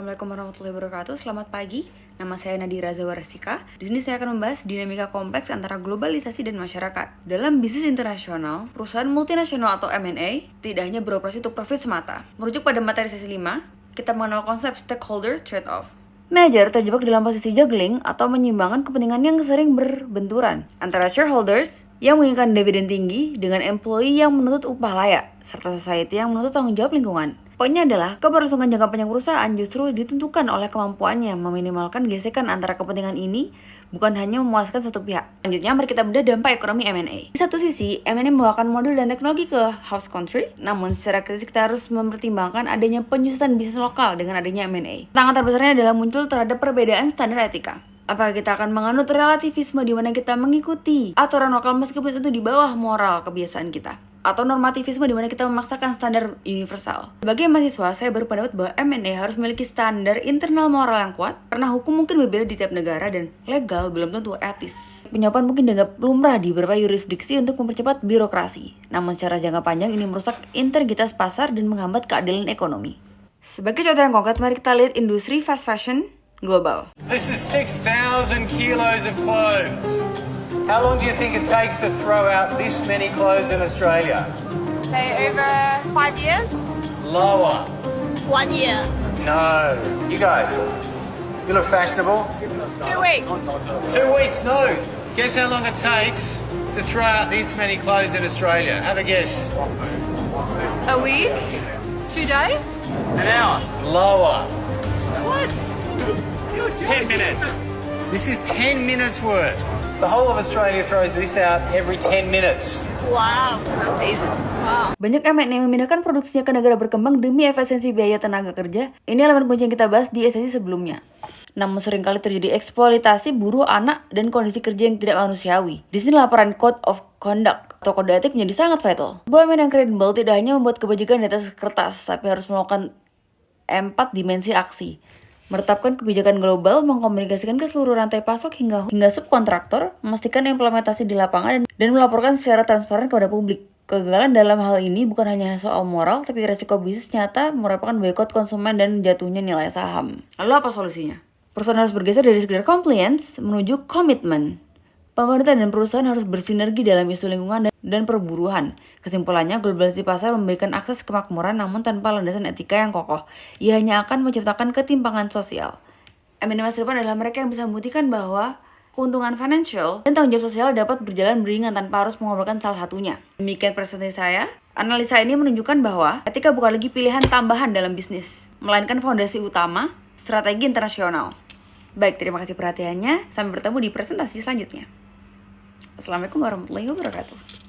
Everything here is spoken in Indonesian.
Assalamualaikum warahmatullahi wabarakatuh. Selamat pagi. Nama saya Nadira Zawaresika. Di sini saya akan membahas dinamika kompleks antara globalisasi dan masyarakat. Dalam bisnis internasional, perusahaan multinasional atau M&A tidak hanya beroperasi untuk profit semata. Merujuk pada materi sesi 5, kita mengenal konsep stakeholder trade-off. Manajer terjebak dalam posisi juggling atau menyeimbangkan kepentingan yang sering berbenturan antara shareholders yang menginginkan dividen tinggi dengan employee yang menuntut upah layak, serta society yang menuntut tanggung jawab lingkungan. Poinnya adalah, keberlangsungan jangka panjang perusahaan justru ditentukan oleh kemampuannya meminimalkan gesekan antara kepentingan ini, bukan hanya memuaskan satu pihak. Selanjutnya, mari kita bedah dampak ekonomi M&A. Di satu sisi, M&A membawakan modul dan teknologi ke host country, namun secara kritis kita harus mempertimbangkan adanya penyusutan bisnis lokal dengan adanya M&A. Tantangan terbesarnya adalah muncul terhadap perbedaan standar etika. Apakah kita akan menganut relativisme di mana kita mengikuti aturan lokal meskipun itu di bawah moral kebiasaan kita? Atau normativisme di mana kita memaksakan standar universal? Sebagai mahasiswa, saya berpendapat bahwa M&A harus memiliki standar internal moral yang kuat, karena hukum mungkin berbeda di tiap negara dan legal belum tentu etis. Penyuapan mungkin dianggap lumrah di beberapa yurisdiksi untuk mempercepat birokrasi, namun secara jangka panjang ini merusak integritas pasar dan menghambat keadilan ekonomi. Sebagai contoh yang konkret, mari kita lihat industri fast fashion global. This is 6,000 kilos of clothes. How long do you think it takes to throw out this many clothes in Australia? Say over 5 years? Lower. 1 year. No. You guys, you look fashionable. 2 weeks. 2 weeks, no. Guess how long it takes to throw out this many clothes in Australia? Have a guess. A week? 2 days? An hour. Lower. What? 10 minutes. This is 10 minutes worth. The whole of Australia throws this out every 10 minutes. Wow. Jesus. Wow. Banyak M&A memindahkan produksinya ke negara berkembang demi efisiensi biaya tenaga kerja. Ini elemen kunci yang kita bahas di sesi sebelumnya. Namun seringkali terjadi eksploitasi buruh anak dan kondisi kerja yang tidak manusiawi. Di sini laporan Code of Conduct atau kode etik menjadi sangat vital. Sebuah M&A yang kredibel tidak hanya membuat kebajikan di atas kertas, tapi harus melakukan 4 dimensi aksi. Meretapkan kebijakan global, mengkomunikasikan ke seluruh rantai pasok hingga subkontraktor, memastikan implementasi di lapangan, dan melaporkan secara transparan kepada publik. Kegagalan dalam hal ini bukan hanya soal moral, tapi resiko bisnis nyata merupakan boikot konsumen dan jatuhnya nilai saham. Lalu apa solusinya? Perusahaan harus bergeser dari sekedar compliance menuju komitmen. Pemerintah dan perusahaan harus bersinergi dalam isu lingkungan dan perburuhan. Kesimpulannya, globalisasi pasar memberikan akses kemakmuran namun tanpa landasan etika yang kokoh. Ia hanya akan menciptakan ketimpangan sosial. M&A masa depan adalah mereka yang bisa membuktikan bahwa keuntungan financial dan tanggung jawab sosial dapat berjalan beriringan tanpa harus mengorbankan salah satunya. Demikian presentasi saya. Analisa ini menunjukkan bahwa etika bukan lagi pilihan tambahan dalam bisnis, melainkan fondasi utama strategi internasional. Baik, terima kasih perhatiannya. Sampai bertemu di presentasi selanjutnya. Assalamualaikum warahmatullahi wabarakatuh.